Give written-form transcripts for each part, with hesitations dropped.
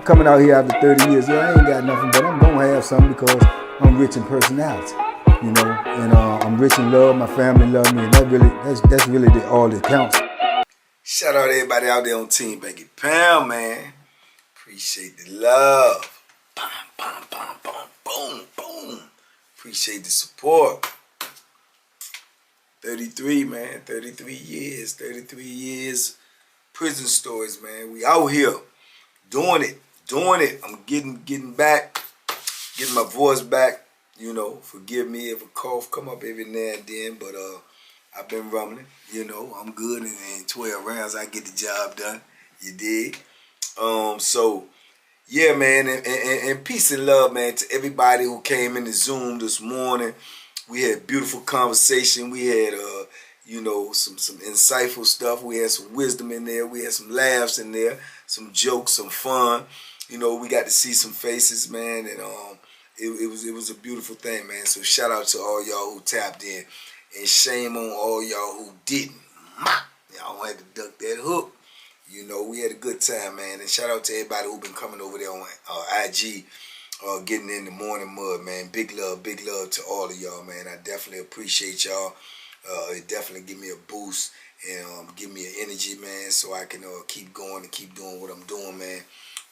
coming out here after 30 years. Yeah, I ain't got nothing, but I'm gonna have something because I'm rich in personality, you know, and I'm rich in love. My family love me, and that's really all that counts. Shout out to everybody out there on Team Banky Pound, man. Appreciate the love. Bam, bam, bam, bam, boom, boom. Appreciate the support. 33, man. 33 years. 33 years. Prison stories, man. We out here doing it. I'm getting back, getting my voice back. You know, forgive me if a cough come up every now and then, but I've been rumbling. You know, I'm good, and in 12 rounds I get the job done. You dig? So yeah, man, and peace and love, man, to everybody who came in the Zoom this morning. We had beautiful conversation. We had you know, some insightful stuff. We had some wisdom in there. We had some laughs in there, some jokes, some fun. You know, we got to see some faces, man, and it was a beautiful thing, man. So shout out to all y'all who tapped in, and shame on all y'all who didn't. Y'all had to duck that hook. You know, we had a good time, man. And shout out to everybody who been coming over there on IG, getting in the morning mud, man. Big love to all of y'all, man. I definitely appreciate y'all. It definitely give me a boost and give me an energy, man, so I can keep going and keep doing what I'm doing, man.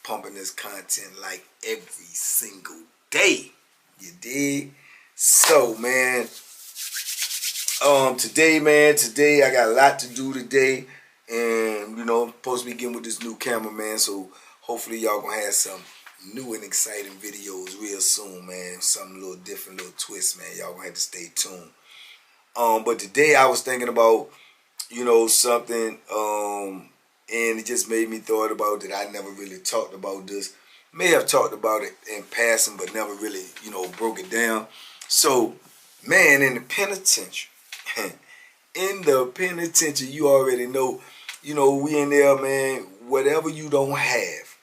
Pumping this content like every single day. You dig? So, man, today I got a lot to do today. And, you know, I'm supposed to be getting with this new cameraman, so hopefully y'all gonna have some new and exciting videos real soon, man. Something a little different, little twist, man. Y'all gonna have to stay tuned. But today I was thinking about, you know, something, and it just made me thought about that I never really talked about this. May have talked about it in passing, but never really, you know, broke it down. So, man, in the penitentiary, you already know, you know, we in there, man. Whatever you don't have,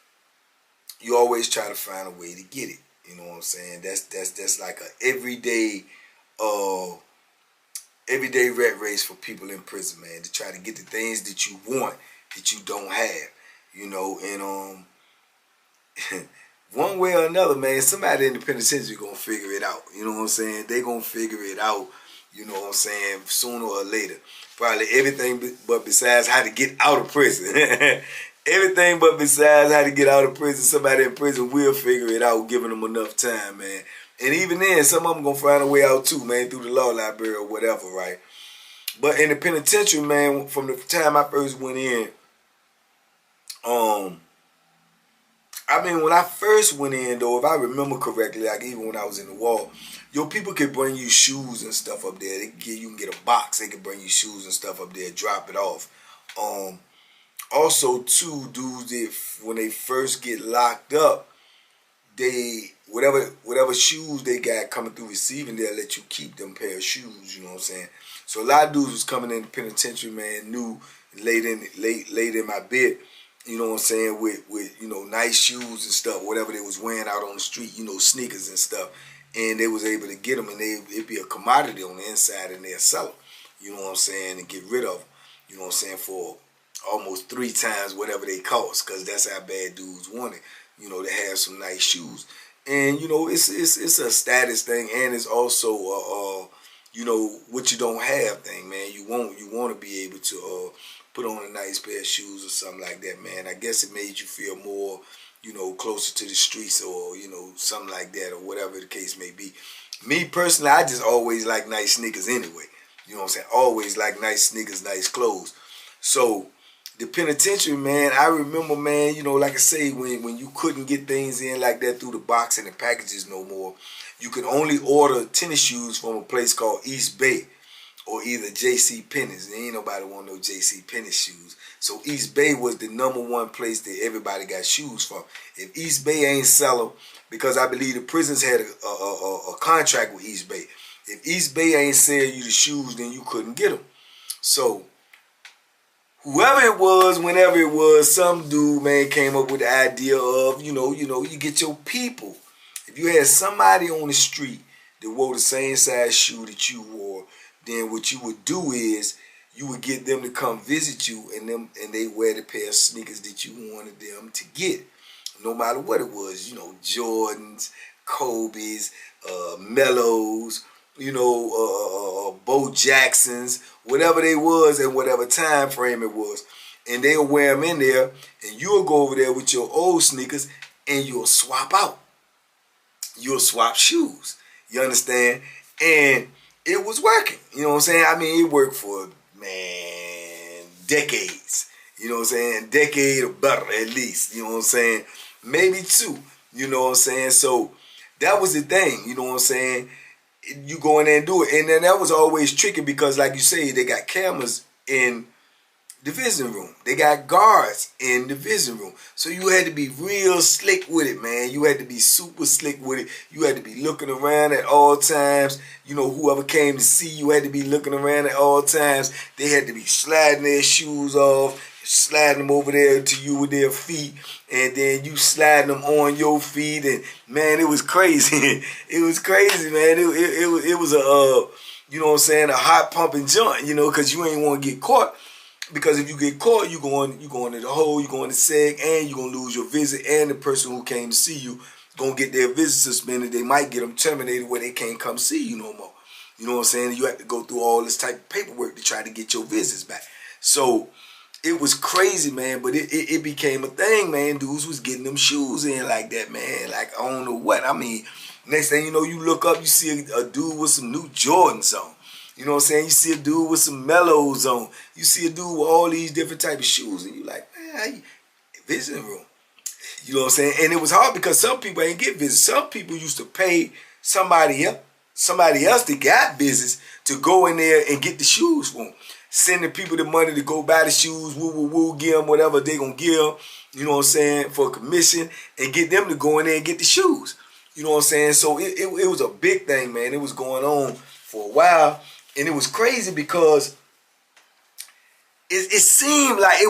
you always try to find a way to get it. You know what I'm saying? That's like a everyday rat race for people in prison, man. To try to get the things that you want that you don't have. You know, and one way or another, man, somebody in the penitentiary gonna figure it out. You know what I'm saying? They gonna figure it out. You know what I'm saying? Sooner or later. Probably everything but besides how to get out of prison. Everything but besides how to get out of prison, somebody in prison will figure it out, giving them enough time, man. And even then, some of them going to find a way out too, man, through the law library or whatever, right? But in the penitentiary, man, from the time I first went in, I mean, when I first went in, though, if I remember correctly, like even when I was in the wall, yo, people could bring you shoes and stuff up there. You can get a box. They could bring you shoes and stuff up there, drop it off. Also, too, dudes, when they first get locked up, they whatever shoes they got coming through receiving, they'll let you keep them pair of shoes. You know what I'm saying? So a lot of dudes was coming in the penitentiary, man, new, laid in my bed. You know what I'm saying, with you know, nice shoes and stuff, whatever they was wearing out on the street, you know, sneakers and stuff, and they was able to get them, and it'd be a commodity on the inside, and they'll sell them, you know what I'm saying, and get rid of them, you know what I'm saying, for almost 3 times whatever they cost, because that's how bad dudes wanted, you know, to have some nice shoes. And you know, it's a status thing, and it's also you know, what you don't have thing, man. You want to be able to put on a nice pair of shoes or something like that, man. I guess it made you feel more, you know, closer to the streets, or, you know, something like that, or whatever the case may be. Me personally, I just always like nice sneakers anyway. You know what I'm saying? Always like nice sneakers, nice clothes. So the penitentiary, man, I remember, man, you know, like I say, when you couldn't get things in like that through the box and the packages no more, you could only order tennis shoes from a place called East Bay, or either J.C. Penney's. There ain't nobody want no J.C. Penney shoes. So East Bay was the #1 place that everybody got shoes from. If East Bay ain't sell them, because I believe the prisons had a contract with East Bay. If East Bay ain't sell you the shoes, then you couldn't get them. So whoever it was, whenever it was, some dude, man, came up with the idea of, you know, you get your people. If you had somebody on the street that wore the same size shoe that you wore, then what you would do is you would get them to come visit you, and they wear the pair of sneakers that you wanted them to get. no matter what it was, Jordans, Kobe's, Mellows, Bo Jacksons, whatever they was and whatever time frame it was. And they'll wear them in there, and you'll go over there with your old sneakers, and you'll swap out. You'll swap shoes. You understand? And it was working. You know what I'm saying? I mean, it worked for, man, decades. You know what I'm saying? Decade or better, at least. You know what I'm saying? Maybe two. You know what I'm saying? So that was the thing. You know what I'm saying? You go in there and do it. And then that was always tricky because, like you say, they got cameras in the visiting room. They got guards in the visiting room. So you had to be real slick with it, man. You had to be super slick with it. You had to be looking around at all times. Whoever came to see you had to be looking around at all times. They had to be sliding their shoes off, sliding them over there to you with their feet, and then you sliding them on your feet. And man, it was crazy. It was crazy, man. It was a you know what I'm saying, a hot pumping joint, because you ain't want to get caught. Because if you get caught, you going to the hole, you going to seg, and you're going to lose your visit, and the person who came to see you going to get their visit suspended. They might get them terminated where they can't come see you no more. You know what I'm saying? You have to go through all this type of paperwork to try to get your visits back. So it was crazy, man, but it became a thing, man. Dudes was getting them shoes in like that, man. Like, I don't know what. I mean, next thing you know, you look up, you see a dude with some new Jordans on. You know what I'm saying? You see a dude with some Mellows on. You see a dude with all these different type of shoes. And you like, man, how you... Visiting room. You know what I'm saying? And it was hard because some people ain't get visits. Some people used to pay somebody else that got visits to go in there and get the shoes for them. Sending people the money to go buy the shoes, give them whatever they gonna give them, you know what I'm saying, for a commission, and get them to go in there and get the shoes. You know what I'm saying? So it was a big thing, man. It was going on for a while. And it was crazy because it seemed like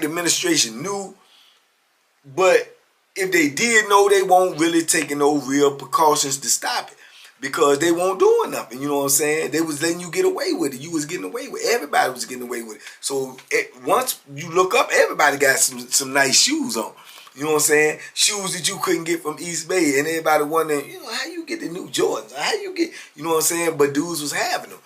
the administration knew, but if they did know, they won't really taking no real precautions to stop it because they won't doing nothing. You know what I'm saying? They was letting you get away with it. You was getting away with it. Everybody was getting away with it. So once you look up, everybody got some nice shoes on. You know what I'm saying? Shoes that you couldn't get from East Bay, and everybody wondering, how you get the new Jordans? How you get, you know what I'm saying? But dudes was having them.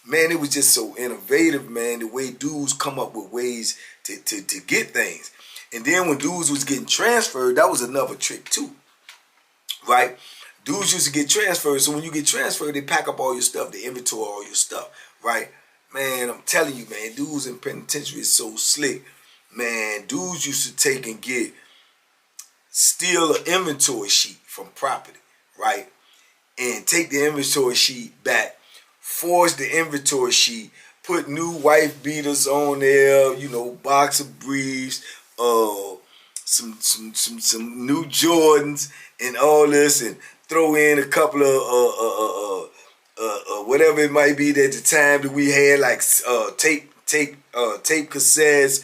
Man, it was just so innovative, man, the way dudes come up with ways to get things. And then when dudes was getting transferred, that was another trick too, right? Dudes used to get transferred, so when you get transferred, they pack up all your stuff, they inventory all your stuff, right? Man, I'm telling you, man, dudes in penitentiary is so slick. Man, dudes used to take and steal an inventory sheet from property, right? And take the inventory sheet back, forge the inventory sheet, put new wife beaters on there, box of briefs, some new Jordans and all this, and throw in a couple of whatever it might be at the time that we had, like tape cassettes,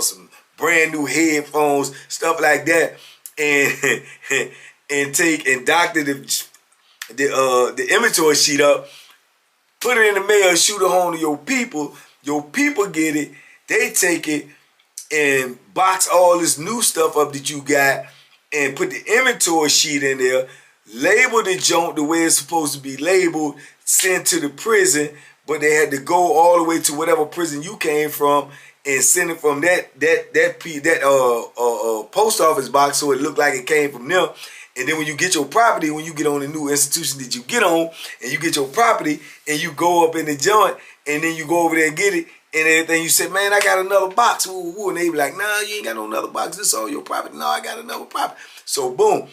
some brand new headphones, stuff like that, and take and doctor the inventory sheet up, put it in the mail, shoot it home to your people. Your people get it. They take it and box all this new stuff up that you got and put the inventory sheet in there, label the junk the way it's supposed to be labeled, sent to the prison, but they had to go all the way to whatever prison you came from and send it from that post office box so it looked like it came from them. And then when you get your property, when you get on the new institution that you get on, and you get your property, and you go up in the joint, and then you go over there and get it, and everything, you say, man, I got another box. And they be like, nah, you ain't got no another box. This is all your property. No, I got another property. So boom,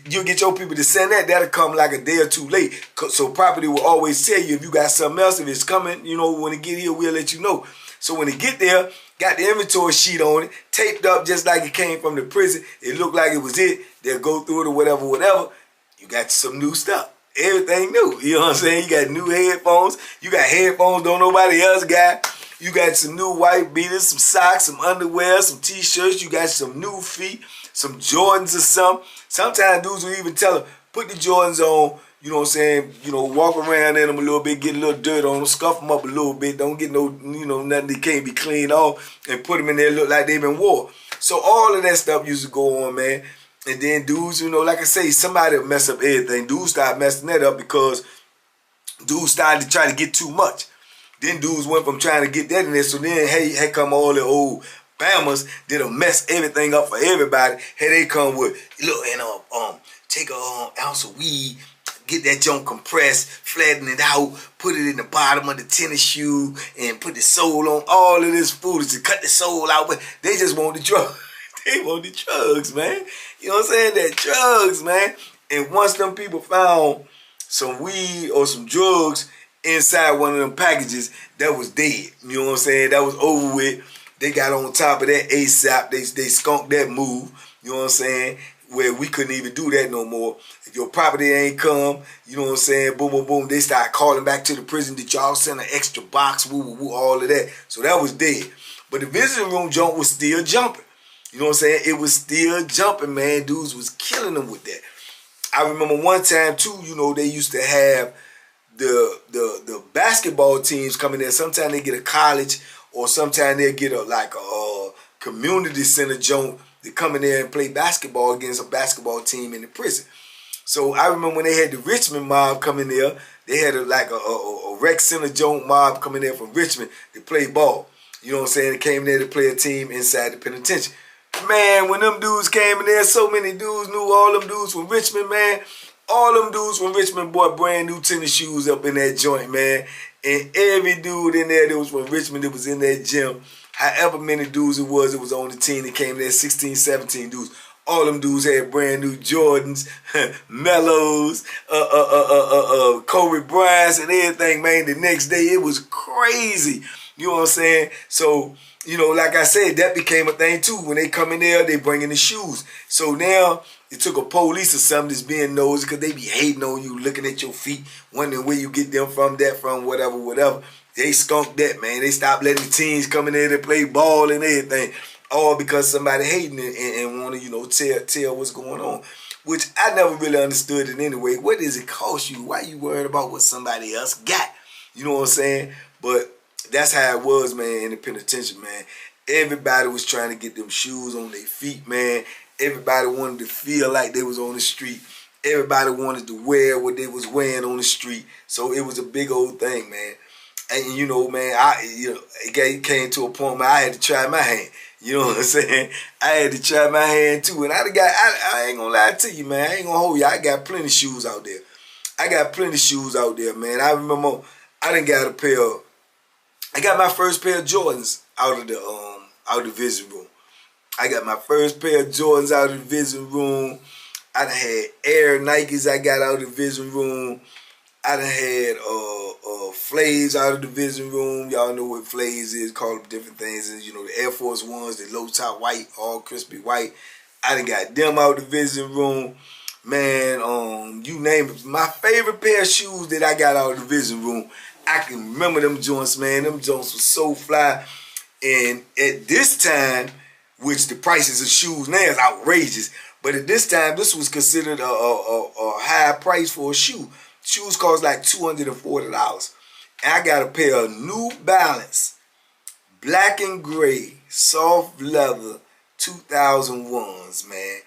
you get your people to send that. That'll come like a day or two late. So property will always tell you if you got something else. If it's coming, when it get here, we'll let you know. So when it get there, got the inventory sheet on it, taped up just like it came from the prison. It looked like it was it. They'll go through it or whatever. You got some new stuff. Everything new. You know what I'm saying? You got new headphones. You got headphones don't nobody else got. You got some new white beaters, some socks, some underwear, some t-shirts. You got some new feet, some Jordans or something. Sometimes dudes will even tell them, put the Jordans on, you know what I'm saying, walk around in them a little bit, get a little dirt on them, scuff them up a little bit, don't get no, nothing that can't be cleaned off, and put them in there look like they've been wore. So all of that stuff used to go on, man. And then dudes, you know, like I say, somebody will mess up everything. Dudes started messing that up because dudes started to try to get too much. Then dudes went from trying to get that in there. So then, hey come all the old Bammers that'll mess everything up for everybody. Hey, they come with, look, and take a ounce of weed, get that junk compressed, flatten it out, put it in the bottom of the tennis shoe, and put the sole on. All of this food to cut the sole out, but they just want the drug. They want the drugs, man. You know what I'm saying? That drugs, man. And once them people found some weed or some drugs inside one of them packages, that was dead. You know what I'm saying? That was over with. They got on top of that ASAP. They skunked that move. You know what I'm saying? Where we couldn't even do that no more. If your property ain't come, you know what I'm saying? Boom, boom, boom. They start calling back to the prison. Did y'all send an extra box? Woo, woo, woo, all of that. So that was dead. But the visiting room jump was still jumping. You know what I'm saying? It was still jumping, man. Dudes was killing them with that. I remember one time too, you know, they used to have the basketball teams coming in. Sometimes they get a college, or sometimes they'll get a community center joint to come in there and play basketball against a basketball team in the prison. So I remember when they had the Richmond mob come in there, they had a rec center joint mob coming there from Richmond to play ball. You know what I'm saying? They came there to play a team inside the penitentiary. Man, when them dudes came in there, so many dudes knew all them dudes from Richmond, man. All them dudes from Richmond bought brand new tennis shoes up in that joint, man. And every dude in there that was from Richmond that was in that gym, however many dudes it was on the team that came there, 16, 17 dudes. All them dudes had brand new Jordans, Mellows, Kobe Bryants and everything, man. The next day, it was crazy. You know what I'm saying? So, you know, like I said, that became a thing too. When they come in there, they bring in the shoes. So now it took a police or something that's being nosy because they be hating on you, looking at your feet, wondering where you get them from, that from, whatever, whatever. They skunked that, man. They stopped letting the teens come in there to play ball and everything. All because somebody hating it and want to, you know, tell what's going on. Which I never really understood it anyway. What does it cost you? Why you worried about what somebody else got? You know what I'm saying? But that's how it was, man, in the penitentiary, man. Everybody was trying to get them shoes on their feet, man. Everybody wanted to feel like they was on the street. Everybody wanted to wear what they was wearing on the street. So it was a big old thing, man. And you know, man, it came to a point where I had to try my hand. You know what I'm saying? I had to try my hand too. And I ain't gonna lie to you, man. I ain't gonna hold you. I got plenty of shoes out there. I got plenty of shoes out there, man. I remember I done got a pair of, I got my first pair of Jordans out of the visiting room. I got my first pair of Jordans out of the visiting room. I done had Air Nikes I got out of the visiting room. I done had Flays out of the visiting room. Y'all know what Flays is, call them different things. And, you know, the Air Force Ones, the low top white, all crispy white. I done got them out of the visiting room. Man, you name it. My favorite pair of shoes that I got out of the visiting room, I can remember them joints, man. Them joints were so fly. And at this time, which the prices of shoes now is outrageous, but at this time, this was considered a high price for a shoe. Shoes cost like $240. And I got a pair of New Balance, black and gray, soft leather, 2001s, man.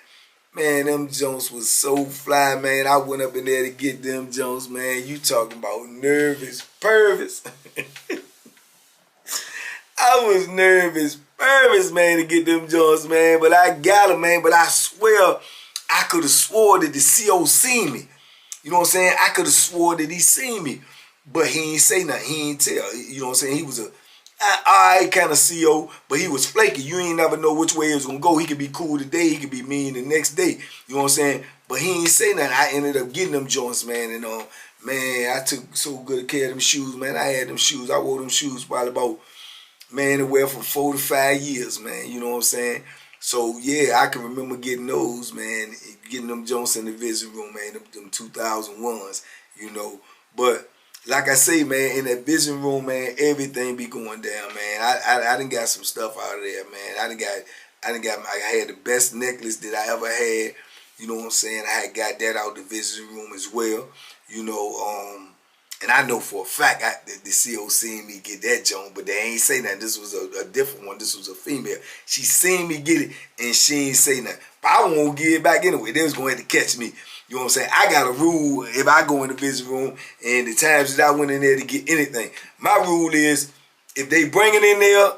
Man, them Jones was so fly, man. I went up in there to get them Jones, man. You talking about nervous pervers. I was nervous man, to get them Jones, man. But I got them, man. But I swear, I could have swore that the CO seen me. You know what I'm saying? I could have swore that he seen me. But he ain't say nothing. He ain't tell. You know what I'm saying? He was a alright kind of CO, but he was flaky. You ain't never know which way it was going to go. He could be cool today. He could be mean the next day. You know what I'm saying? But he ain't say nothing. I ended up getting them joints, man. And, man, I took so good care of them shoes, man. I had them shoes. I wore them shoes probably about, man, to wear for 4 to 5 years, man. You know what I'm saying? So, yeah, I can remember getting those, man. Getting them joints in the visiting room, man. Them 2001s, you know. But like I say, man, in that visiting room, man, everything be going down, man. I done got some stuff out of there, man. I had the best necklace that I ever had. You know what I'm saying? I had got that out the visiting room as well. You know, And I know for a fact the CO seen me get that joint, but they ain't say nothing. This was a different one. This was a female. She seen me get it, and she ain't say nothing. But I won't give it back anyway. They was going to have to catch me. You know what I'm saying? I got a rule if I go in the visit room, and the times that I went in there to get anything, my rule is if they bring it in there,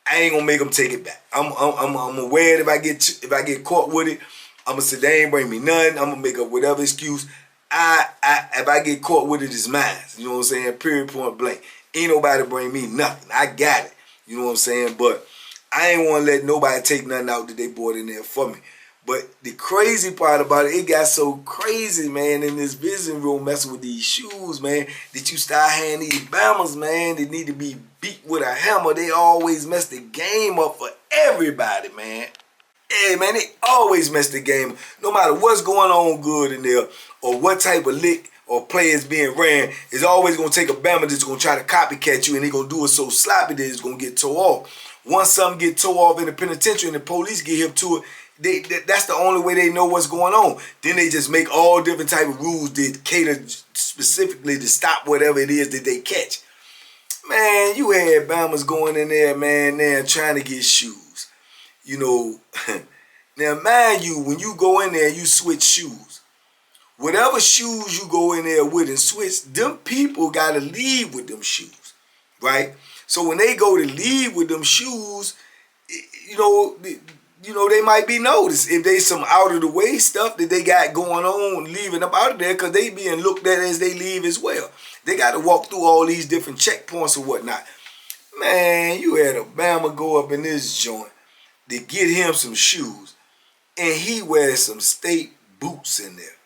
I ain't gonna make them take it back. I'm aware that if I get caught with it, I'm gonna say they ain't bring me nothing. I'm gonna make up whatever excuse. If I get caught with it, it's mine. You know what I'm saying? Period, point blank. Ain't nobody bring me nothing. I got it. You know what I'm saying? But I ain't want to let nobody take nothing out that they brought in there for me. But the crazy part about it got so crazy, man, in this visiting room messing with these shoes, man, that you start having these Bammers, man, that need to be beat with a hammer. They always mess the game up for everybody, man. Yeah, man, they always mess the game. No matter what's going on good in there or what type of lick or play is being ran, it's always going to take a Bama that's going to try to copycat you, and they're going to do it so sloppy that it's going to get tore off. Once something get tore off in the penitentiary and the police get hip to it, that's the only way they know what's going on. Then they just make all different type of rules that cater specifically to stop whatever it is that they catch. Man, you had Bammers going in there, man, now trying to get shoes. You know, now mind you, when you go in there and you switch shoes, whatever shoes you go in there with and switch, them people got to leave with them shoes, right? So when they go to leave with them shoes, you know, they might be noticed if they some out of the way stuff that they got going on, leaving up out of there, because they being looked at as they leave as well. They got to walk through all these different checkpoints or whatnot. Man, you had a Bama go up in this joint to get him some shoes, and he wears some state boots in there.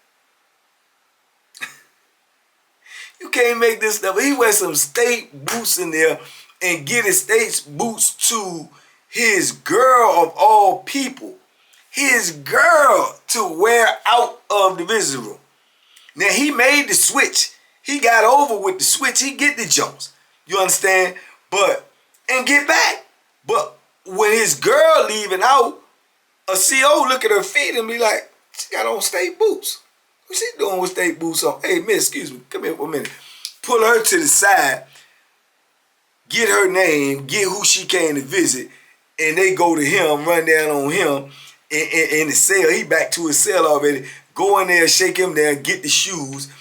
You can't make this stuff. He wears some state boots in there and get his state boots to his girl of all people. His girl to wear out of the visitor room. Now, he made the switch. He got over with the switch. He get the jumps. You understand? And get back. But when his girl leaving out, a CO look at her feet and be like, she got on state boots. What she doing with state boots on? Hey, miss, excuse me, come here for a minute. Pull her to the side, get her name, get who she came to visit, and they go to him, run down on him in the cell. He back to his cell already. Go in there, shake him down, get the shoes,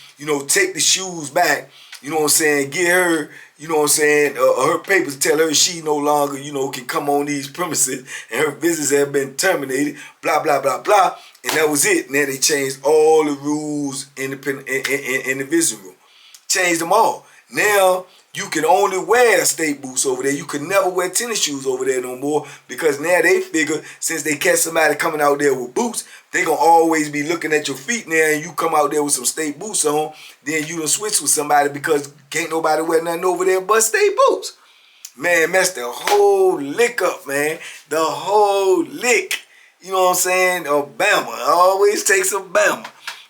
take the shoes back, you know what I'm saying, get her, you know what I'm saying, her papers tell her she no longer, can come on these premises, and her visits have been terminated, blah, blah, blah, blah, and that was it. Now they changed all the rules in the visiting room. Changed them all. Now, you can only wear state boots over there. You can never wear tennis shoes over there no more, because now they figure since they catch somebody coming out there with boots, they going to always be looking at your feet now, and you come out there with some state boots on, then you done switch with somebody because can't nobody wear nothing over there but state boots. Man, messed the whole lick up, man. The whole lick. You know what I'm saying? Bama. Always takes a Bama.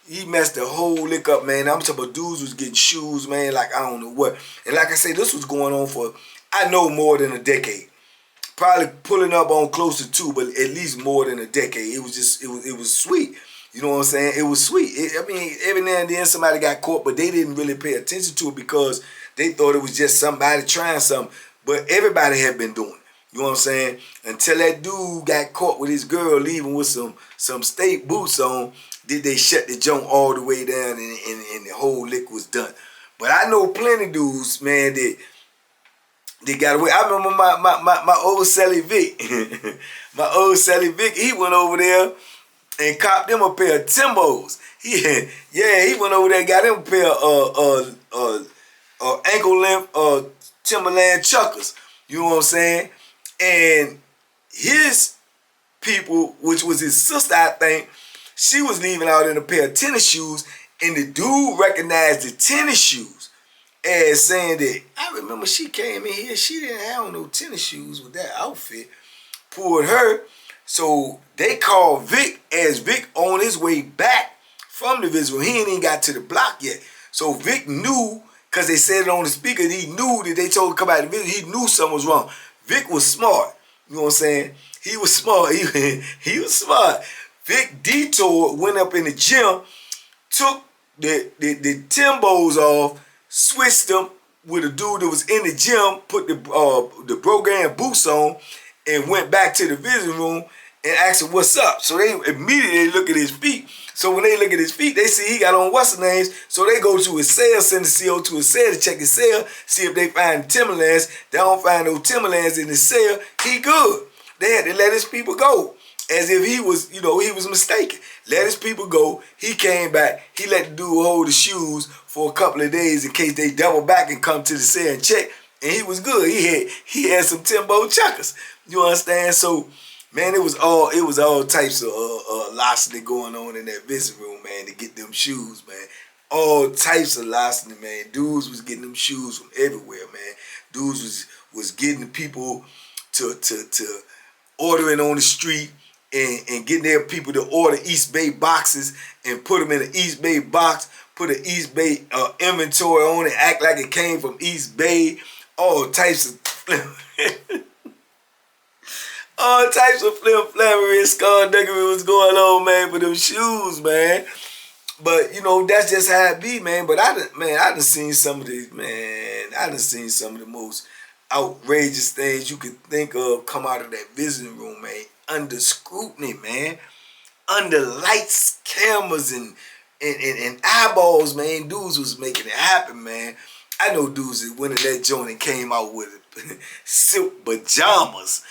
He messed the whole lick up, man. I'm talking about dudes was getting shoes, man, like I don't know what. And like I say, this was going on for, I know, more than a decade. Probably pulling up on close to 2, but at least more than a decade. It was just, it was sweet. You know what I'm saying? It was sweet. Every now and then somebody got caught, but they didn't really pay attention to it because they thought it was just somebody trying something. But everybody had been doing it. You know what I'm saying? Until that dude got caught with his girl leaving with some state boots on, did they shut the joint all the way down and the whole lick was done. But I know plenty dudes, man, that they got away. I remember my old Sally Vic. My old Sally Vic, he went over there and copped him a pair of Timbos. He went over there and got him a pair of ankle length Timberland Chuckers. You know what I'm saying? And his people, which was his sister, I think, she was leaving out in a pair of tennis shoes, and the dude recognized the tennis shoes as saying that, I remember she came in here, she didn't have no tennis shoes with that outfit, pulled her, so they called Vic as Vic on his way back from the visit. He ain't even got to the block yet. So Vic knew, because they said it on the speaker, he knew that they told him to come out to visit, he knew something was wrong. Vic was smart, you know what I'm saying? He was smart, he was smart. Vic detoured, went up in the gym, took the Timbos off, switched them with a dude that was in the gym, put the program boots on, and went back to the visiting room and asked him what's up. So they immediately look at his feet. So when they look at his feet, they see he got on what's the names. So they go to his cell, send the CO to his cell to check his cell, see if they find Timberlands. They don't find no Timberlands in his cell. He good. They had to let his people go. As if he was, he was mistaken. Let his people go. He came back. He let the dude hold the shoes for a couple of days in case they double back and come to the cell and check. And he was good. He had some Timbo chuckers. You understand? So, man, it was all types of larceny going on in that visiting room, man, to get them shoes, man. All types of larceny, man. Dudes was getting them shoes from everywhere, man. Dudes was getting people to ordering on the street. And getting their people to order East Bay boxes and put them in an East Bay box, put an East Bay inventory on it, act like it came from East Bay, all types of flim-flammery and skullduggery was going on, man, for them shoes, man. But, that's just how it be, man. But I done seen some of the most outrageous things you could think of come out of that visiting room, man. Under scrutiny, man. Under lights, cameras, and eyeballs, man. Dudes was making it happen, man. I know dudes that went in that joint and came out with silk pajamas.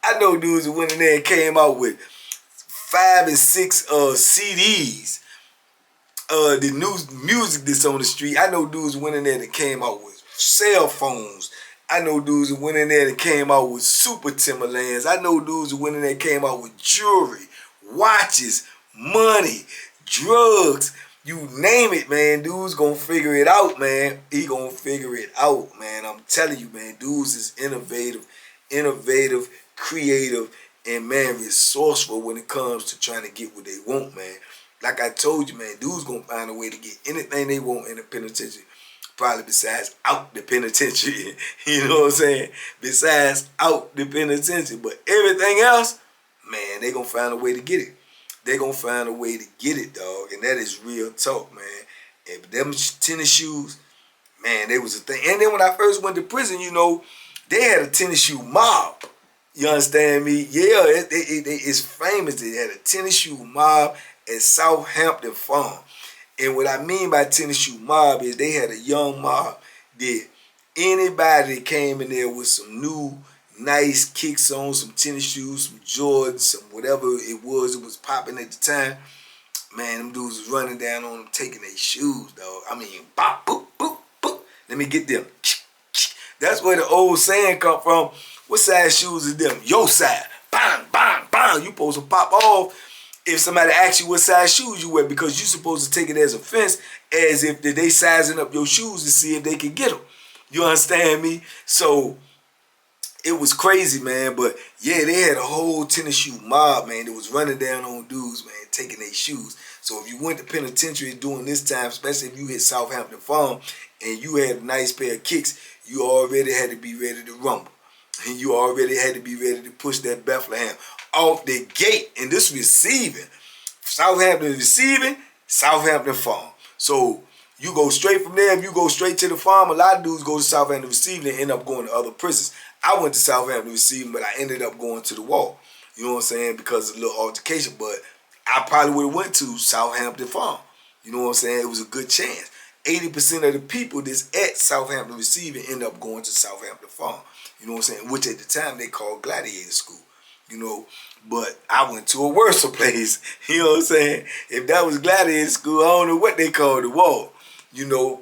I know dudes that went in there and came out with 5 and 6 CDs. The new music that's on the street. I know dudes went in there that came out with cell phones. I know dudes who went in there that came out with super Timberlands. I know dudes who went in there and came out with jewelry, watches, money, drugs. You name it, man. Dudes gonna figure it out, man. He gonna figure it out, man. I'm telling you, man. Dudes is innovative, creative, and, man, resourceful when it comes to trying to get what they want, man. Like I told you, man, dudes gonna find a way to get anything they want in the penitentiary. Probably besides out the penitentiary. You know what I'm saying? Besides out the penitentiary. But everything else, man, they gonna find a way to get it. They gonna find a way to get it, dog. And that is real talk, man. And them tennis shoes, man, they was a thing. And then when I first went to prison, they had a tennis shoe mob. You understand me? Yeah, it's famous. They had a tennis shoe mob at Southampton Farm. And what I mean by tennis shoe mob is they had a young mob that anybody that came in there with some new, nice kicks on, some tennis shoes, some Jordans, some whatever it was popping at the time, man, them dudes was running down on them, taking their shoes, dog. I mean, bop, boop, boop, boop. Let me get them. That's where the old saying come from. What size shoes is them? Your size. Bang, bang, bang. You supposed to pop off if somebody asks you what size shoes you wear, because you're supposed to take it as offense, as if they sizing up your shoes to see if they can get them. You understand me? So it was crazy, man. But yeah, they had a whole tennis shoe mob, man, that was running down on dudes, man, taking their shoes. So if you went to penitentiary during this time, especially if you hit Southampton Farm and you had a nice pair of kicks, you already had to be ready to rumble. And you already had to be ready to push that Bethlehem off the gate. And this receiving, Southampton receiving, Southampton Farm. So you go straight from there. If you go straight to the farm, a lot of dudes go to Southampton receiving and end up going to other prisons. I went to Southampton receiving, but I ended up going to the wall. You know what I'm saying? Because of a little altercation. But I probably would have went to Southampton Farm. You know what I'm saying? It was a good chance. 80% of the people that's at Southampton receiving end up going to Southampton Farm. You know what I'm saying? Which at the time they called Gladiator School. But I went to a worse place. You know what I'm saying? If that was Gladiator School, I don't know what they called the wall.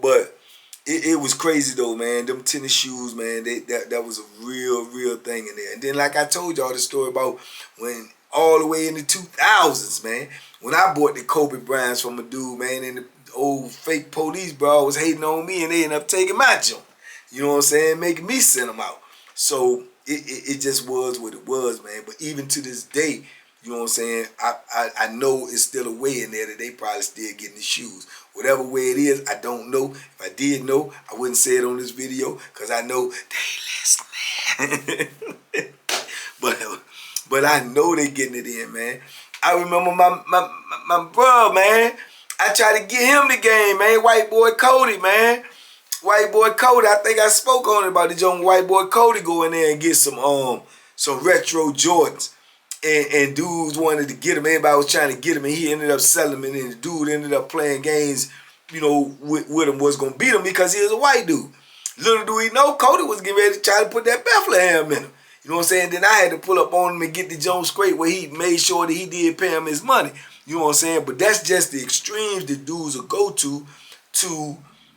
But it was crazy though, man. Them tennis shoes, man, that was a real thing in there. And then like I told y'all the story about when all the way in the 2000s, man, when I bought the Kobe Bryants from a dude, man, and the old fake police bro was hating on me and they ended up taking my junk. You know what I'm saying? Making me send them out. So it just was what it was, man. But even to this day, you know what I'm saying, I know it's still a way in there that they probably still getting the shoes. Whatever way it is, I don't know. If I did know, I wouldn't say it on this video because I know they listening. But I know they getting it in, man. I remember my bro, man. I tried to get him the game, man. White boy Cody, man. White boy Cody, I think I spoke on it about the young white boy Cody go in there and get some retro Jordans. And dudes wanted to get him. Everybody was trying to get him, and he ended up selling them. And then the dude ended up playing games, you know, with him, was gonna beat him because he was a white dude. Little do he know, Cody was getting ready to try to put that Bethlehem in him. You know what I'm saying? Then I had to pull up on him and get the Jones straight where he made sure that he did pay him his money. You know what I'm saying? But that's just the extremes that dudes will go to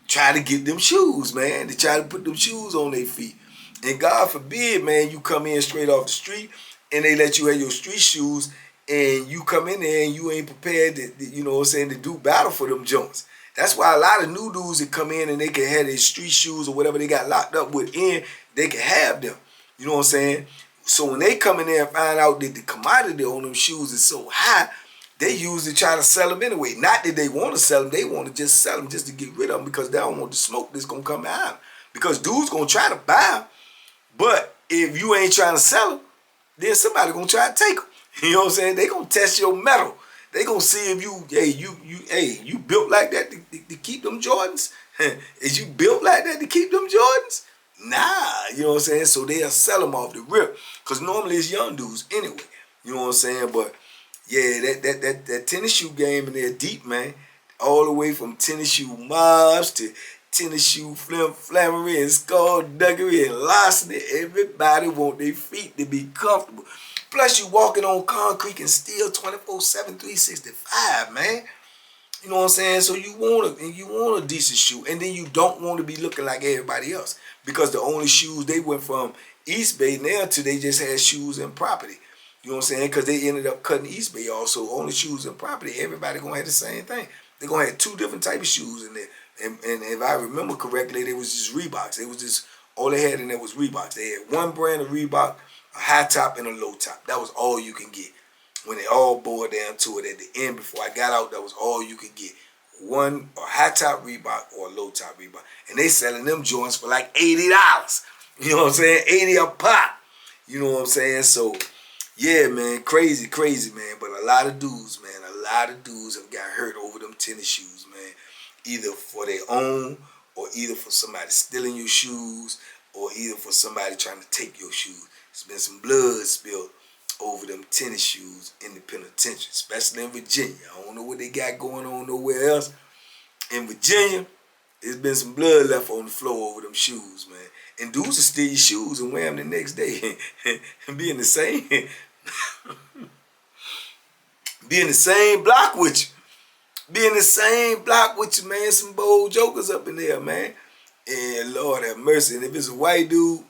try to get them shoes, man. To try to put them shoes on their feet. And God forbid, man, you come in straight off the street and they let you have your street shoes and you come in there and you ain't prepared to, you know what I'm saying, to do battle for them joints. That's why a lot of new dudes that come in and they can have their street shoes or whatever they got locked up with in, they can have them. You know what I'm saying? So when they come in there and find out that the commodity on them shoes is so high, they usually try to sell them anyway. Not that they want to sell them, they want to just sell them just to get rid of them because they don't want the smoke that's going to come out. Because dudes going to try to buy them, but if you ain't trying to sell them, then somebody going to try to take them. You know what I'm saying? They going to test your metal. They going to see if you built like that to keep them Jordans? Is you built like that to keep them Jordans? Nah, you know what I'm saying? So they'll sell them off the rip. Because normally it's young dudes anyway. You know what I'm saying? But yeah, that tennis shoe game in there deep, man. All the way from tennis shoe mobs to tennis shoe flammery and skullduggery and larceny. Everybody want their feet to be comfortable. Plus you walking on concrete and steel 24/7, 365, man. You know what I'm saying? So you want a decent shoe, and then you don't want to be looking like everybody else because the only shoes they went from East Bay now to they just had shoes and property. You know what I'm saying? Because they ended up cutting East Bay also only shoes and property. Everybody gonna have the same thing. They're gonna have two different type of shoes in there. And if I remember correctly, they was just Reeboks. They was just all they had in there was Reeboks. They had one brand of Reebok, a high top and a low top. That was all you can get. When it all boiled down to it at the end, before I got out, that was all you could get. One a high top Reebok or a low top Reebok. And they selling them joints for like $80. You know what I'm saying? 80 a pop. You know what I'm saying? So, yeah, man, crazy, man. But a lot of dudes, man, have got hurt over them tennis shoes, man. Either for their own, or either for somebody stealing your shoes, or either for somebody trying to take your shoes. There's been some blood spilled over them tennis shoes in the penitentiary, especially in Virginia. I don't know what they got going on nowhere else. In Virginia, there's been some blood left on the floor over them shoes, man. And dudes will steal your shoes and wear them the next day and be in the same block with you. Be in the same block with you, man. Some bold jokers up in there, man. And Lord have mercy. And if it's a white dude,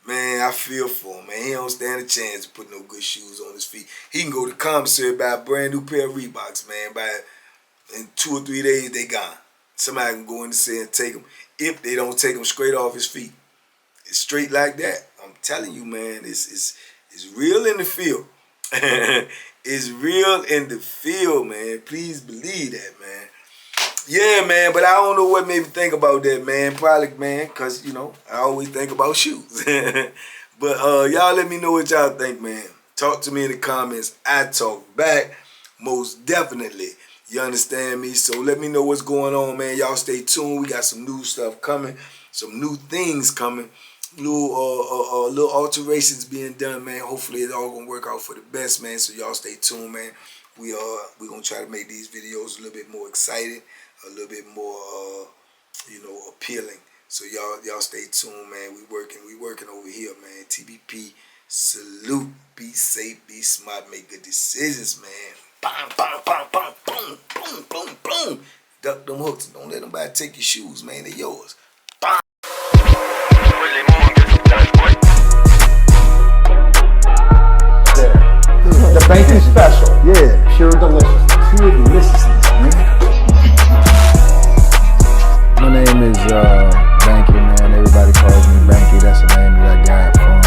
man, I feel for him, man. He don't stand a chance to put no good shoes on his feet. He can go to commissary, buy a brand new pair of Reeboks, man. In 2 or 3 days, they gone. Somebody can go in there and take them. If they don't take them straight off his feet, it's straight like that. I'm telling you, man, it's real in the field. It's real in the field, man. Please believe that, man. Yeah, man, but I don't know what made me think about that, man. Probably, man, because, you know, I always think about shoes. But y'all let me know what y'all think, man. Talk to me in the comments. I talk back, most definitely. You understand me? So let me know what's going on, man. Y'all stay tuned. We got some new stuff coming, some new things coming, little alterations being done, man. Hopefully it's all gonna work out for the best, man. So y'all stay tuned, man. We gonna try to make these videos a little bit more exciting, a little bit more you know, appealing. So y'all stay tuned, man. We working over here, man. TBP, salute, be safe, be smart, make good decisions, man. Bang, bang, bang, bang, boom, boom, boom, boom. Duck them hooks. Don't let nobody take your shoes, man. They're yours. Bang. The banking special. Yeah. Pure deliciousness. Pure deliciousness, man. My name is Banky, man. Everybody calls me Banky. That's the name that I got from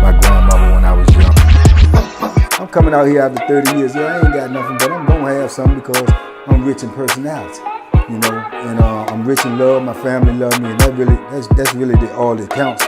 my grandmother when I was young. I'm coming out here after 30 years. Yeah, I ain't got nothing, but I'm gonna have something because I'm rich in personality, you know, and I'm rich in love. My family love me, and that's really all that counts.